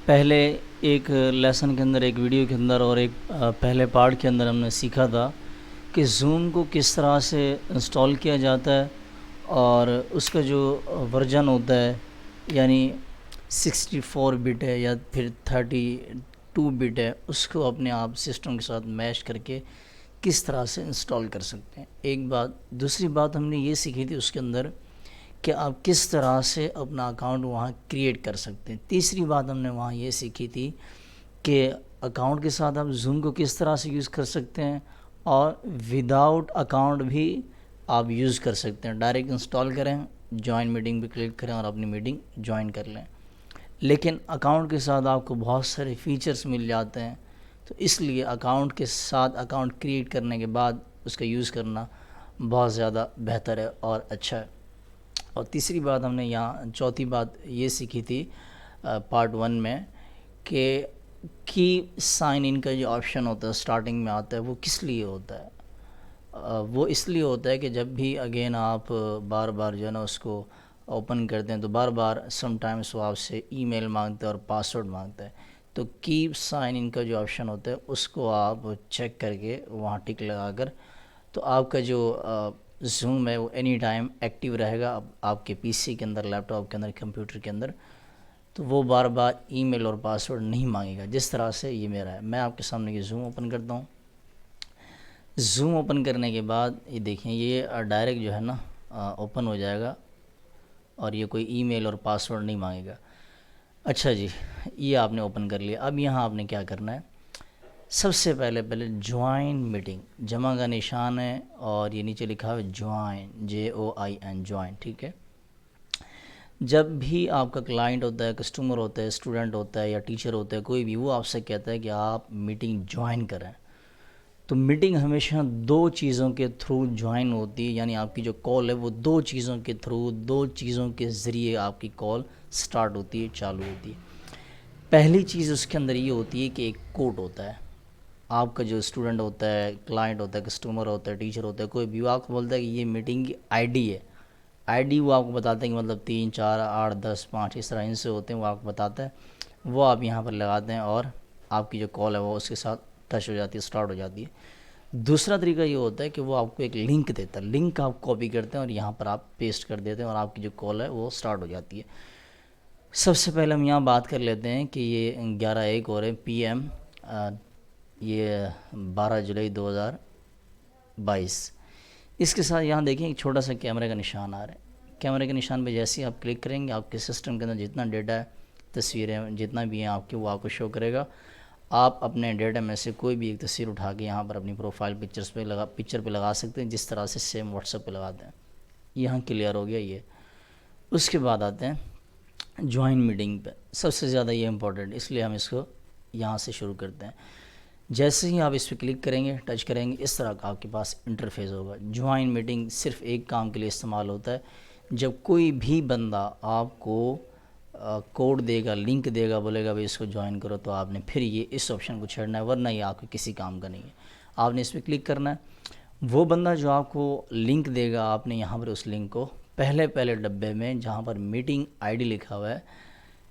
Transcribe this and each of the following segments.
پہلے ایک لیسن کے اندر، ایک ویڈیو کے اندر اور ایک پہلے پارٹ کے اندر ہم نے سیکھا تھا کہ زوم کو کس طرح سے انسٹال کیا جاتا ہے، اور اس کا جو ورژن ہوتا ہے، یعنی 64 بٹ ہے یا پھر 32 بٹ ہے، اس کو اپنے آپ سسٹم کے ساتھ میش کر کے کس طرح سے انسٹال کر سکتے ہیں، ایک بات۔ دوسری بات ہم نے یہ سیکھی تھی اس کے اندر کہ آپ کس طرح سے اپنا اکاؤنٹ وہاں کریٹ کر سکتے ہیں۔ تیسری بات ہم نے وہاں یہ سیکھی تھی کہ اکاؤنٹ کے ساتھ آپ زوم کو کس طرح سے یوز کر سکتے ہیں، اور وداؤٹ اکاؤنٹ بھی آپ یوز کر سکتے ہیں۔ ڈائریکٹ انسٹال کریں، جوائن میٹنگ پہ کلک کریں اور اپنی میٹنگ جوائن کر لیں۔ لیکن اکاؤنٹ کے ساتھ آپ کو بہت سارے فیچرز مل جاتے ہیں، تو اس لیے اکاؤنٹ کے ساتھ اکاؤنٹ کریٹ کرنے کے بعد اس کا یوز کرنا بہت زیادہ بہتر ہے اور اچھا ہے۔ اور تیسری بات ہم نے یہاں، چوتھی بات یہ سیکھی تھی پارٹ 1 میں، کہ کی سائن ان کا جو آپشن ہوتا ہے سٹارٹنگ میں آتا ہے، وہ کس لیے ہوتا ہے؟ وہ اس لیے ہوتا ہے کہ جب بھی اگین آپ بار بار جو ہے نا اس کو اوپن کرتے ہیں تو بار بار سم ٹائمس وہ آپ سے ای میل مانگتا ہے اور پاسورڈ مانگتا ہے، تو کیپ سائن ان کا جو آپشن ہوتا ہے اس کو آپ چیک کر کے وہاں ٹک لگا کر، تو آپ کا جو زوم ہے وہ اینی ٹائم ایکٹیو رہے گا آپ کے پی سی کے اندر، لیپ ٹاپ کے اندر، کمپیوٹر کے اندر، تو وہ بار بار ای میل اور پاسورڈ نہیں مانگے گا، جس طرح سے یہ میرا ہے۔ میں آپ کے سامنے یہ زوم اوپن کرتا ہوں۔ زوم اوپن کرنے کے بعد یہ دیکھیں، یہ ڈائریکٹ جو ہے نا اوپن ہو جائے گا، اور یہ کوئی ای میل اور پاسورڈ نہیں مانگے گا۔ اچھا جی، یہ آپ نے اوپن کر لیا۔ اب یہاں آپ نے کیا کرنا ہے، سب سے پہلے جوائن میٹنگ، جمع کا نشان ہے اور یہ نیچے لکھا ہے جوائن، JOIN، جوائن، ٹھیک ہے۔ جب بھی آپ کا کلائنٹ ہوتا ہے، کسٹمر ہوتا ہے، اسٹوڈنٹ ہوتا ہے یا ٹیچر ہوتا ہے، کوئی بھی، وہ آپ سے کہتا ہے کہ آپ میٹنگ جوائن کریں، تو میٹنگ ہمیشہ 2 چیزوں کے تھرو جوائن ہوتی ہے، یعنی آپ کی جو کال ہے وہ 2 چیزوں کے تھرو، 2 چیزوں کے ذریعے آپ کی کال سٹارٹ ہوتی ہے، چالو ہوتی ہے۔ پہلی چیز اس کے اندر یہ ہوتی ہے کہ ایک کوڈ ہوتا ہے، آپ کا جو اسٹوڈنٹ ہوتا ہے، کلائنٹ ہوتا ہے، کسٹمر ہوتا ہے، ٹیچر ہوتا ہے، کوئی بھی، وہ آپ کو بولتا ہے کہ یہ میٹنگ کی ID ہے۔ ID وہ آپ کو بتاتے ہیں کہ مطلب 3 4 8 10 5 اس طرح ان سے ہوتے ہیں، وہ آپ کو بتاتا ہے، وہ آپ یہاں پر لگاتے ہیں اور آپ کی جو کال ہے وہ اس کے ساتھ ٹچ ہو جاتی ہے، سٹارٹ ہو جاتی ہے۔ دوسرا طریقہ یہ ہوتا ہے کہ وہ آپ کو ایک لنک دیتا ہے، لنک آپ کاپی کرتے ہیں اور یہاں پر آپ پیسٹ کر دیتے ہیں اور آپ کی جو کال ہے وہ سٹارٹ ہو جاتی ہے۔ سب سے پہلے ہم یہاں بات کر لیتے ہیں کہ یہ 11:01 ہو رہے PM، یہ 12 جولائی 2022۔ اس کے ساتھ یہاں دیکھیں ایک چھوٹا سا کیمرے کا نشان آ رہا ہے، کیمرے کے نشان پہ جیسے ہی آپ کلک کریں گے، آپ کے سسٹم کے اندر جتنا ڈیٹا ہے، تصویریں جتنا بھی ہیں آپ کے، وہ آپ کو شو کرے گا۔ آپ اپنے ڈیٹا میں سے کوئی بھی ایک تصویر اٹھا کے یہاں پر اپنی پروفائل پکچر پہ لگا سکتے ہیں، جس طرح سے سیم واٹس ایپ پہ لگاتے ہیں۔ یہاں کلیئر ہو گیا یہ۔ اس کے بعد آتے ہیں جوائن میٹنگ پہ، سب سے زیادہ یہ امپورٹنٹ، اس لیے ہم اس کو یہاں سے شروع کرتے ہیں۔ جیسے ہی آپ اس پہ کلک کریں گے، ٹچ کریں گے، اس طرح کا آپ کے پاس انٹرفیس ہوگا۔ جوائن میٹنگ صرف ایک کام کے لیے استعمال ہوتا ہے، جب کوئی بھی بندہ آپ کو کوڈ دے گا، لنک دے گا، بولے گا بھائی اس کو جوائن کرو، تو آپ نے پھر یہ اس آپشن کو چھیڑنا ہے، ورنہ یہ آپ کے کسی کام کا نہیں ہے۔ آپ نے اس پہ کلک کرنا ہے، وہ بندہ جو آپ کو لنک دے گا، آپ نے یہاں پر اس لنک کو پہلے ڈبے میں جہاں پر میٹنگ ID لکھا ہوا ہے،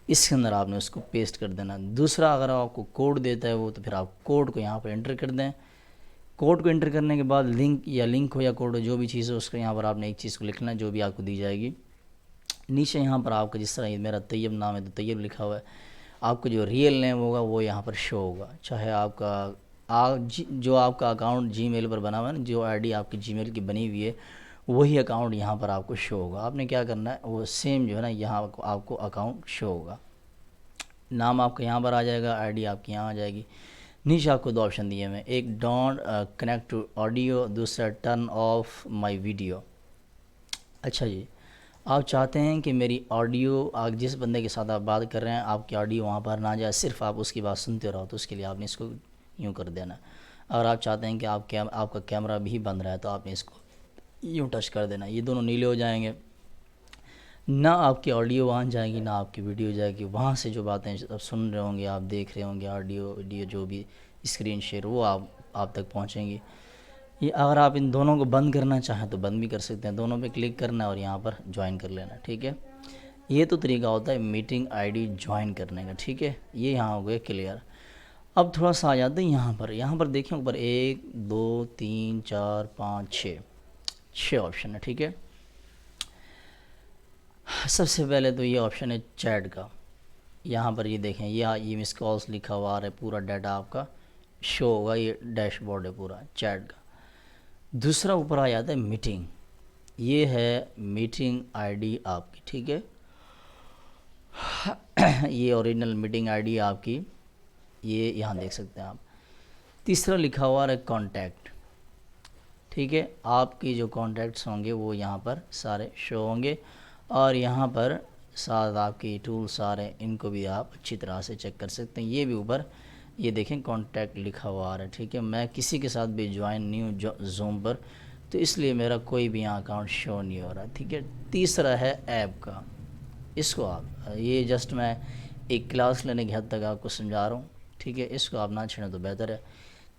اس کے اندر آپ نے اس کو پیسٹ کر دینا۔ دوسرا، اگر آپ کو کوڈ دیتا ہے وہ، تو پھر آپ کوڈ کو یہاں پر انٹر کر دیں۔ کوڈ کو انٹر کرنے کے بعد لنک ہو یا کوڈ ہو، جو بھی چیز ہو، اس کا یہاں پر آپ نے ایک چیز کو لکھنا ہے جو بھی آپ کو دی جائے گی۔ نیچے یہاں پر آپ کا، جس طرح یہ میرا طیب نام ہے تو طیب لکھا ہوا ہے، آپ کا جو ریئل نیم ہوگا وہ یہاں پر شو ہوگا، چاہے آپ کا جو آپ کا اکاؤنٹ جی میل پر بنا ہوا ہے نا، جو ID آپ کی جی میل کی بنی ہوئی ہے، وہی اکاؤنٹ یہاں پر آپ کو شو ہوگا۔ آپ نے کیا کرنا ہے، وہ سیم جو ہے نا یہاں آپ کو اکاؤنٹ شو ہوگا، نام آپ کا یہاں پر آ جائے گا، ID آپ کی یہاں آ جائے گی۔ نیچے آپ کو 2 آپشن دیے ہیں، ایک ڈونٹ کنیکٹ ٹو آڈیو، دوسرا ٹرن آف مائی ویڈیو۔ اچھا جی، آپ چاہتے ہیں کہ میری آڈیو، جس بندے کے ساتھ آپ بات کر رہے ہیں، آپ کی آڈیو وہاں پر نہ جائے، صرف آپ اس کی بات سنتے رہو، تو اس کے لیے آپ نے اس کو یوں کر دینا۔ اگر آپ چاہتے ہیں کہ آپ کا کیمرہ بھی بند رہا ہے، تو آپ نے اس کو یوں ٹچ کر دینا، یہ دونوں نیلے ہو جائیں گے، نہ آپ کی آڈیو وہاں جائے گی، نہ آپ کی ویڈیو جائے گی، وہاں سے جو باتیں آپ سن رہے ہوں گے، آپ دیکھ رہے ہوں گے، آڈیو ویڈیو جو بھی اسکرین شیئر، وہ آپ تک پہنچیں گی۔ یہ اگر آپ ان دونوں کو بند کرنا چاہیں تو بند بھی کر سکتے ہیں، دونوں پہ کلک کرنا ہے اور یہاں پر جوائن کر لینا، ٹھیک ہے۔ یہ تو طریقہ ہوتا ہے میٹنگ آئی ڈی جوائن کرنے کا، ٹھیک ہے، یہ یہاں ہو گیا کلیئر۔ اب تھوڑا سا آ جاتے ہیں یہاں پر دیکھیں اوپر 1 2 3 4 5 6 آپشن ہے، ٹھیک ہے۔ سب سے پہلے تو یہ آپشن ہے چیٹ کا، یہاں پر یہ دیکھیں یہ مس کالس لکھا ہوا آ رہا ہے، پورا ڈیٹا آپ کا شو ہوگا، یہ ڈیش بورڈ ہے پورا چیٹ کا۔ دوسرا اوپر آ جاتا ہے میٹنگ، یہ ہے میٹنگ آئی ڈی آپ کی، ٹھیک ہے، یہ اوریجنل میٹنگ آئی ڈی آپ کی، یہ یہاں دیکھ سکتے ہیں آپ۔ تیسرا لکھا ہوا ہے کانٹیکٹ، ٹھیک ہے، آپ کی جو کانٹیکٹس ہوں گے وہ یہاں پر سارے شو ہوں گے، اور یہاں پر ساتھ آپ کی ٹولس سارے، ان کو بھی آپ اچھی طرح سے چیک کر سکتے ہیں۔ یہ بھی اوپر یہ دیکھیں کانٹیکٹ لکھا ہوا آ رہا ہے، ٹھیک ہے۔ میں کسی کے ساتھ بھی جوائن نہیں ہوں زوم پر، تو اس لیے میرا کوئی بھی یہاں اکاؤنٹ شو نہیں ہو رہا، ٹھیک ہے۔ تیسرا ہے ایپ کا، اس کو آپ یہ جسٹ میں ایک کلاس لینے کی حد تک آپ کو سمجھا رہا ہوں، ٹھیک ہے، اس کو آپ نہ چھیڑیں تو بہتر ہے۔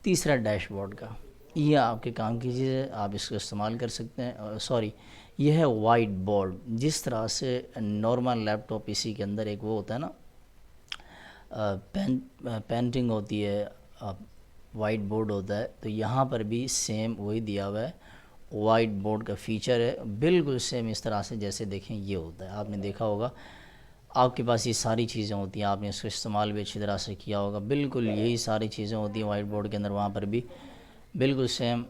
تیسرا ڈیش بورڈ کا، یہ آپ کے کام کی چیز ہے، آپ اس کو استعمال کر سکتے ہیں۔ سوری، یہ ہے وائٹ بورڈ، جس طرح سے نارمل لیپ ٹاپ پی سی کے اندر ایک وہ ہوتا ہے نا، پینٹنگ ہوتی ہے، وائٹ بورڈ ہوتا ہے، تو یہاں پر بھی سیم وہی دیا ہوا ہے، وائٹ بورڈ کا فیچر ہے، بالکل سیم اس طرح سے جیسے دیکھیں یہ ہوتا ہے۔ آپ نے دیکھا ہوگا آپ کے پاس یہ ساری چیزیں ہوتی ہیں، آپ نے اس کو استعمال بھی اچھی طرح سے کیا ہوگا، بالکل یہی ساری چیزیں ہوتی ہیں وائٹ بورڈ کے اندر، وہاں پر بھی بالکل سیم۔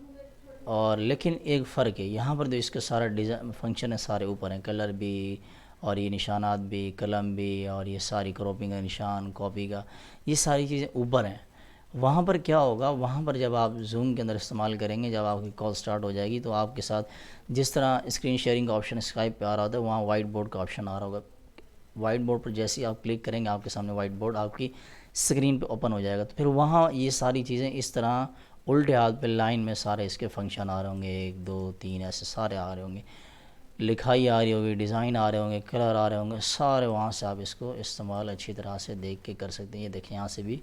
اور لیکن ایک فرق ہے، یہاں پر جو اس کا سارا ڈیزائن فنکشن ہے سارے اوپر ہیں، کلر بھی اور یہ نشانات بھی، قلم بھی، اور یہ ساری کراپنگ کا نشان، کاپی کا، یہ ساری چیزیں اوپر ہیں۔ وہاں پر کیا ہوگا، وہاں پر جب آپ زوم کے اندر استعمال کریں گے، جب آپ کی کال سٹارٹ ہو جائے گی تو آپ کے ساتھ جس طرح اسکرین شیئرنگ کا آپشن اسکائپ پہ آ رہا ہوتا ہے، وہاں وائٹ بورڈ کا آپشن آ رہا ہوگا۔ وائٹ بورڈ پر جیسے ہی آپ کلک کریں گے، آپ کے سامنے وائٹ بورڈ آپ کی اسکرین پہ اوپن ہو جائے گا، تو پھر وہاں یہ ساری چیزیں اس طرح الٹے ہاتھ پہ لائن میں سارے اس کے فنکشن آ رہے ہوں گے، 1 2 3 ایسے سارے آ رہے ہوں گے، لکھائی آ رہی ہوگی، ڈیزائن آ رہے ہوں گے، کلر آ رہے ہوں گے، سارے وہاں سے آپ اس کو استعمال اچھی طرح سے دیکھ کے کر سکتے ہیں۔ یہ دیکھیں یہاں سے بھی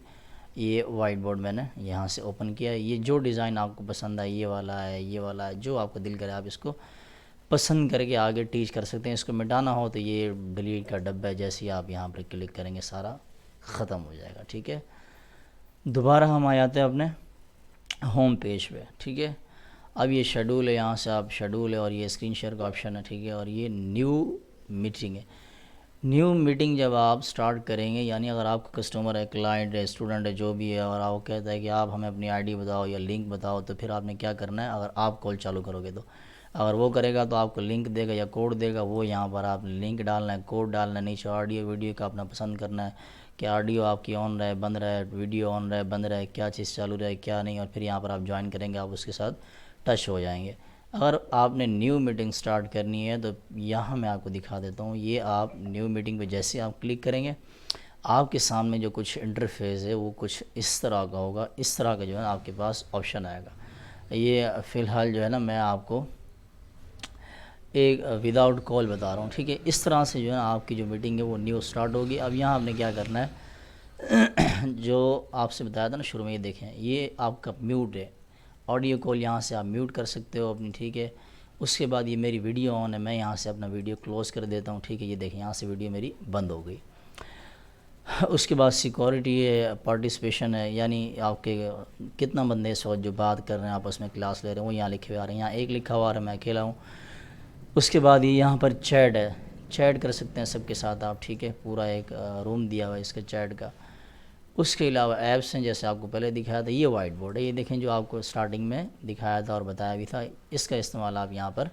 یہ وائٹ بورڈ میں نے یہاں سے اوپن کیا ہے، یہ جو ڈیزائن آپ کو پسند ہے، یہ والا ہے، یہ والا ہے، جو آپ کو دل کرے آپ اس کو پسند کر کے آگے ٹیچ کر سکتے ہیں۔ اس کو مٹانا ہو تو یہ ڈیلیٹ کا ڈبہ ہے، جیسے ہی آپ یہاں پر کلک کریں گے سارا ختم ہو جائے گا، ٹھیک ہے۔ دوبارہ ہم آ جاتے ہیں اپنے ہوم پیج پہ، ٹھیک ہے۔ اب یہ شیڈول ہے، یہاں سے آپ شیڈول ہے، اور یہ اسکرین شیئر کا آپشن ہے، ٹھیک ہے، اور یہ نیو میٹنگ ہے۔ نیو میٹنگ جب آپ سٹارٹ کریں گے، یعنی اگر آپ کا کسٹمر ہے، کلائنٹ ہے، اسٹوڈنٹ ہے، جو بھی ہے، اور آپ کہتا ہے کہ آپ ہمیں اپنی آئی ڈی بتاؤ یا لنک بتاؤ، تو پھر آپ نے کیا کرنا ہے، اگر آپ کال چالو کرو گے تو اگر وہ کرے گا تو آپ کو لنک دے گا یا کوڈ دے گا، وہ یہاں پر آپ لنک ڈالنا ہے، کوڈ ڈالنا ہے، نیچے آڈیو ویڈیو کا اپنا پسند کرنا ہے کہ آڈیو آپ کی آن رہے بند رہے، ویڈیو آن رہے بند رہے، کیا چیز چالو رہے کیا نہیں، اور پھر یہاں پر آپ جوائن کریں گے، آپ اس کے ساتھ ٹچ ہو جائیں گے۔ اگر آپ نے نیو میٹنگ سٹارٹ کرنی ہے تو یہاں میں آپ کو دکھا دیتا ہوں، یہ آپ نیو میٹنگ پہ جیسے آپ کلک کریں گے، آپ کے سامنے جو کچھ انٹرفیس ہے وہ کچھ اس طرح کا ہوگا، اس طرح کا جو ہے آپ کے پاس آپشن آئے گا۔ یہ فی الحال جو ہے نا میں آپ کو ایک وداؤٹ کال بتا رہا ہوں، ٹھیک ہے۔ اس طرح سے جو ہے آپ کی جو میٹنگ ہے وہ نیو سٹارٹ ہوگی۔ اب یہاں آپ نے کیا کرنا ہے، جو آپ سے بتایا تھا نا شروع میں، یہ دیکھیں یہ آپ کا میوٹ ہے، آڈیو کال یہاں سے آپ میوٹ کر سکتے ہو اپنی، ٹھیک ہے۔ اس کے بعد یہ میری ویڈیو آن ہے، میں یہاں سے اپنا ویڈیو کلوز کر دیتا ہوں، ٹھیک ہے۔ یہ دیکھیں یہاں سے ویڈیو میری بند ہو گئی۔ اس کے بعد سیکورٹی ہے، پارٹیسپیشن ہے، یعنی آپ کے کتنا بندے اس وقت جو بات کر رہے ہیں آپس میں کلاس لے رہے ہیں وہ یہاں لکھے ہوئے آ رہے ہیں، یہاں ایک لکھا ہوا ہے میں اکیلا ہوں۔ اس کے بعد یہ یہاں پر چیٹ ہے، چیٹ کر سکتے ہیں سب کے ساتھ آپ، ٹھیک ہے، پورا ایک روم دیا ہوا ہے اس کا چیٹ کا۔ اس کے علاوہ ایپس ہیں، جیسے آپ کو پہلے دکھایا تھا، یہ وائٹ بورڈ ہے، یہ دیکھیں جو آپ کو سٹارٹنگ میں دکھایا تھا اور بتایا بھی تھا، اس کا استعمال آپ یہاں پر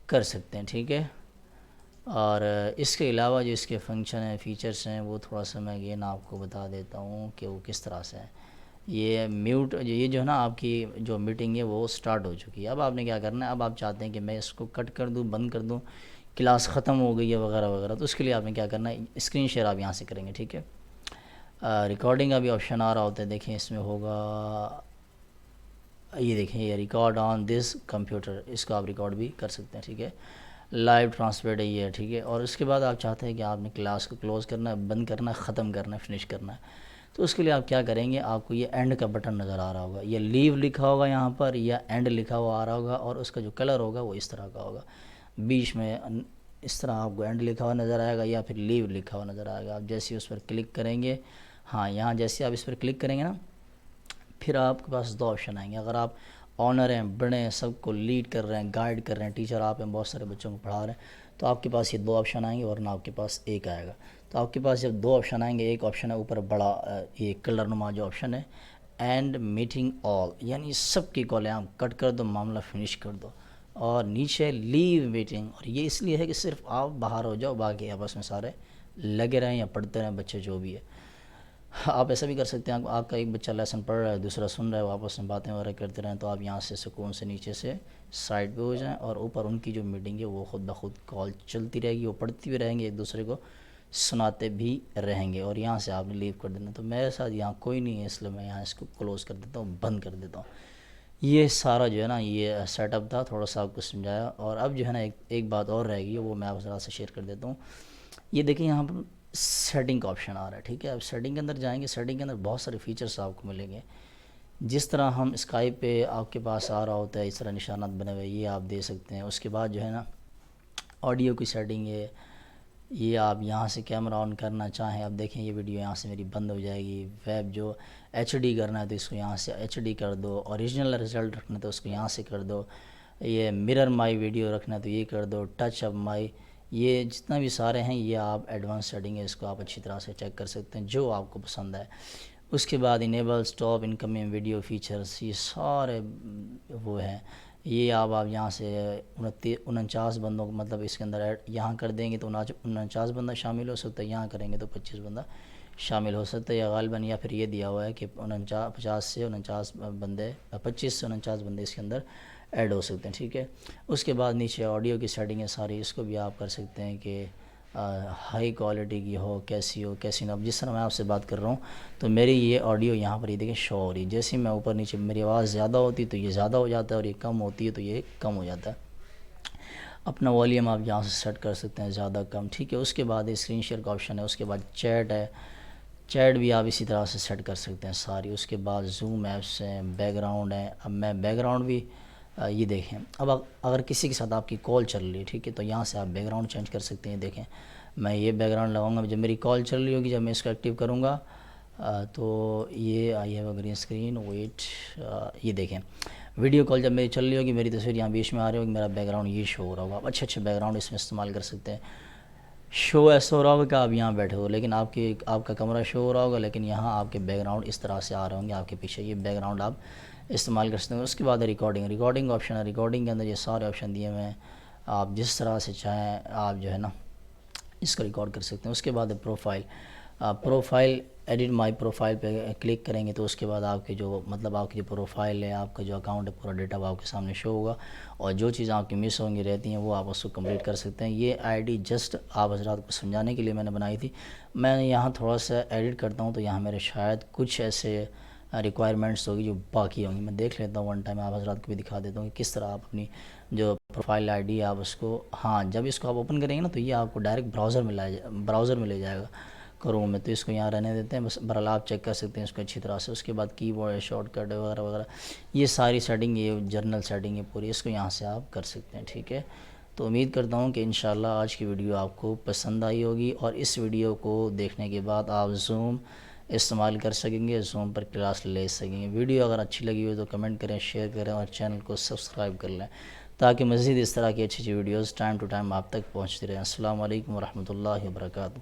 کر سکتے ہیں، ٹھیک ہے۔ اور اس کے علاوہ جو اس کے فنکشن ہیں، فیچرز ہیں، وہ تھوڑا سا میں اگین آپ کو بتا دیتا ہوں کہ وہ کس طرح سے ہے۔ یہ میوٹ، یہ جو ہے نا آپ کی جو میٹنگ ہے وہ سٹارٹ ہو چکی ہے۔ اب آپ نے کیا کرنا ہے، اب آپ چاہتے ہیں کہ میں اس کو کٹ کر دوں، بند کر دوں، کلاس ختم ہو گئی ہے وغیرہ وغیرہ، تو اس کے لیے آپ نے کیا کرنا ہے، اسکرین شیئر آپ یہاں سے کریں گے، ٹھیک ہے۔ ریکارڈنگ کا بھی آپشن آ رہا ہوتا ہے، دیکھیں اس میں ہوگا، یہ دیکھیں یہ ریکارڈ آن دس کمپیوٹر، اس کو آپ ریکارڈ بھی کر سکتے ہیں، ٹھیک ہے۔ لائیو ٹرانسلیٹ ہے یہ، ٹھیک ہے۔ اور اس کے بعد آپ چاہتے ہیں کہ آپ نے کلاس کو کلوز کرنا ہے، بند کرنا ہے، ختم کرنا ہے، فنش کرنا ہے، تو اس کے لیے آپ کیا کریں گے، آپ کو یہ اینڈ کا بٹن نظر آ رہا ہوگا، یہ لیو لکھا ہوگا یہاں پر، یا اینڈ لکھا ہوا آ رہا ہوگا، اور اس کا جو کلر ہوگا وہ اس طرح کا ہوگا، بیچ میں اس طرح آپ کو اینڈ لکھا ہوا نظر آئے گا یا پھر لیو لکھا ہوا نظر آئے گا. آپ جیسے اس پر کلک کریں گے، ہاں یہاں جیسے آپ اس پر کلک کریں گے نا، پھر آپ کے پاس 2 آپشن آئیں گے. اگر آپ آنر ہیں، بڑے ہیں، سب کو لیڈ کر رہے ہیں، گائیڈ کر رہے ہیں، ٹیچر آپ ہیں، بہت سارے بچوں کو پڑھا رہے ہیں، تو آپ کے پاس یہ 2 آپشن آئیں گے، ورنہ آپ کے پاس ایک آئے گا. تو آپ کے پاس جب 2 آپشن آئیں گے، ایک آپشن ہے اوپر بڑا یہ کلر نما جو آپشن ہے اینڈ میٹنگ آل، یعنی سب کی کالیں آپ کٹ کر دو، معاملہ فنش کر دو. اور نیچے لیو میٹنگ، اور یہ اس لیے ہے کہ صرف آپ باہر ہو جاؤ، باقی آپس میں سارے لگے رہیں یا پڑھتے رہیں بچے جو بھی ہے. آپ ایسا بھی کر سکتے ہیں، آپ کا ایک بچہ لیسن پڑھ رہا ہے، دوسرا سن رہا ہے، وہ آپس میں باتیں وغیرہ کرتے رہیں، تو آپ یہاں سے سکون سے نیچے سے سائڈ پہ ہو جائیں، اور اوپر ان کی جو میٹنگ ہے وہ خود بخود کال چلتی رہے گی، وہ پڑھتی بھی رہیں گے، ایک دوسرے کو سناتے بھی رہیں گے. اور یہاں سے آپ نے لیو کر دینا. تو میرے ساتھ یہاں کوئی نہیں ہے، اس لیے میں یہاں اس کو کلوز کر دیتا ہوں، بند کر دیتا ہوں. یہ سارا جو ہے نا یہ سیٹ اپ تھا، تھوڑا سا آپ کو سمجھایا. اور اب جو ہے نا ایک بات اور رہے گی، وہ میں آپ ذرا سے شیئر کر دیتا ہوں. یہ دیکھیں یہاں پر سیٹنگ کا آپشن آ رہا ہے، ٹھیک ہے. اب سیٹنگ کے اندر جائیں گے، سیٹنگ کے اندر بہت سارے فیچرز آپ کو ملیں گے. جس طرح ہم اسکائپ پہ آپ کے پاس آ رہا ہوتا ہے اس طرح نشانات بنے ہوئے، یہ آپ دے سکتے ہیں. اس کے بعد جو ہے نا آڈیو کی سیٹنگ ہے، یہ آپ یہاں سے کیمرہ آن کرنا چاہیں، آپ دیکھیں یہ ویڈیو یہاں سے میری بند ہو جائے گی. ویب جو ایچ ڈی کرنا ہے تو اس کو یہاں سے ایچ ڈی کر دو، اوریجنل رزلٹ رکھنا ہے تو اس کو یہاں سے کر دو. یہ مرر مائی ویڈیو رکھنا ہے تو یہ کر دو، ٹچ اپ مائی، یہ جتنا بھی سارے ہیں یہ آپ ایڈوانس سیٹنگ ہے، اس کو آپ اچھی طرح سے چیک کر سکتے ہیں جو آپ کو پسند ہے. اس کے بعد enable stop incoming video features, یہ سارے وہ ہیں. یہ آپ یہاں سے 49 بندوں کو مطلب اس کے اندر ایڈ یہاں کر دیں گے تو 49 بندہ شامل ہو سکتا ہے، یہاں کریں گے تو 25 بندہ شامل ہو سکتا ہے. یا غالباً یا پھر یہ دیا ہوا ہے کہ 50 سے 49 بندے، 25 سے 49 بندے اس کے اندر ایڈ ہو سکتے ہیں، ٹھیک ہے. اس کے بعد نیچے آڈیو کی سیٹنگ ہے ساری، اس کو بھی آپ کر سکتے ہیں کہ ہائی کوالٹی کی ہو، کیسی ہو کیسی نہ. اب جس طرح میں آپ سے بات کر رہا ہوں تو میری یہ آڈیو یہاں پر یہ دیکھیں شو ہو رہی ہے، جیسے میں اوپر نیچے میری آواز زیادہ ہوتی ہے تو یہ زیادہ ہو جاتا ہے، اور یہ کم ہوتی ہے تو یہ کم ہو جاتا ہے. اپنا والیوم آپ یہاں سے سیٹ کر سکتے ہیں زیادہ کم، ٹھیک ہے. اس کے بعد اسکرین شیئر کا آپشن ہے، اس کے بعد چیٹ ہے، چیٹ بھی آپ اسی طرح سے سیٹ کر سکتے ہیں ساری. اس کے بعد زوم ایپس ہیں، بیک گراؤنڈ ہیں. اب میں بیک گراؤنڈ بھی یہ دیکھیں، اب اگر کسی کے ساتھ آپ کی کال چل رہی ہے، ٹھیک ہے، تو یہاں سے آپ بیک گراؤنڈ چینج کر سکتے ہیں. دیکھیں میں یہ بیک گراؤنڈ لگاؤں گا، جب میری کال چل رہی ہوگی، جب میں اس کو ایکٹیو کروں گا تو یہ آئی ہے گرین اسکرین ویٹ. یہ دیکھیں ویڈیو کال جب میری چل رہی ہوگی، میری تصویر یہاں بیچ میں آ رہی ہوگی، میرا بیک گراؤنڈ یہ شو ہو رہا ہوگا. آپ اچھے بیک گراؤنڈ اس میں استعمال کر سکتے ہیں. شو ایسا ہو رہا ہوگا کہ آپ یہاں بیٹھے ہو، لیکن آپ کا کمرہ شو ہو رہا ہوگا، لیکن یہاں آپ کے بیک گراؤنڈ اس طرح سے آ رہے ہوں گے آپ کے پیچھے. یہ بیک گراؤنڈ آپ استعمال کر سکتے ہیں. اس کے بعد ریکارڈنگ آپشن ہے. ریکارڈنگ کے اندر یہ سارے آپشن دیے ہوئے ہیں، آپ جس طرح سے چاہیں آپ جو ہے نا اس کو ریکارڈ کر سکتے ہیں. اس کے بعد پروفائل ایڈٹ مائی پروفائل پہ کلک کریں گے تو اس کے بعد آپ کے جو مطلب آپ کی جو پروفائل ہے، آپ کا جو اکاؤنٹ ہے، پورا ڈیٹا آپ کے سامنے شو ہوگا، اور جو چیزیں آپ کی مس ہوں گی رہتی ہیں وہ آپ اس کو کمپلیٹ کر سکتے ہیں. یہ آئی ڈی جسٹ آپ حضرات کو سمجھانے کے لیے میں نے بنائی تھی. میں یہاں تھوڑا سا ایڈٹ کرتا ہوں تو یہاں میرے شاید کچھ ایسے ریکوائرمنٹس ہوگی جو باقی ہوں گی. میں دیکھ لیتا ہوں ون ٹائم، آپ حضرات کو بھی دکھا دیتا ہوں کہ کس طرح آپ اپنی جو پروفائل آئی ڈی ہے آپ اس کو، ہاں جب اس کو آپ اوپن کریں گے نا تو یہ آپ کو ڈائریکٹ براؤزر میں لے جائے گا کروم میں. تو اس کو یہاں رہنے دیتے ہیں، بس برحال آپ چیک کر سکتے ہیں اس کو اچھی طرح سے. اس کے بعد کی بورڈ ہے، شارٹ کٹ وغیرہ وغیرہ، یہ ساری سیٹنگ، یہ جنرل سیٹنگ ہے پوری، اس کو یہاں سے آپ کر سکتے ہیں، ٹھیک ہے. تو امید کرتا ہوں کہ انشاءاللہ آج کی ویڈیو آپ کو پسند آئی ہوگی، اور اس ویڈیو کو دیکھنے کے بعد آپ زوم استعمال کر سکیں گے، زوم پر کلاس لے سکیں گے. ویڈیو اگر اچھی لگی ہو تو کمنٹ کریں، شیئر کریں، اور چینل کو سبسکرائب کر لیں تاکہ مزید اس طرح کی اچھی ویڈیوز ٹائم ٹو ٹائم آپ تک پہنچتی رہیں. السلام علیکم ورحمۃ اللہ وبرکاتہ.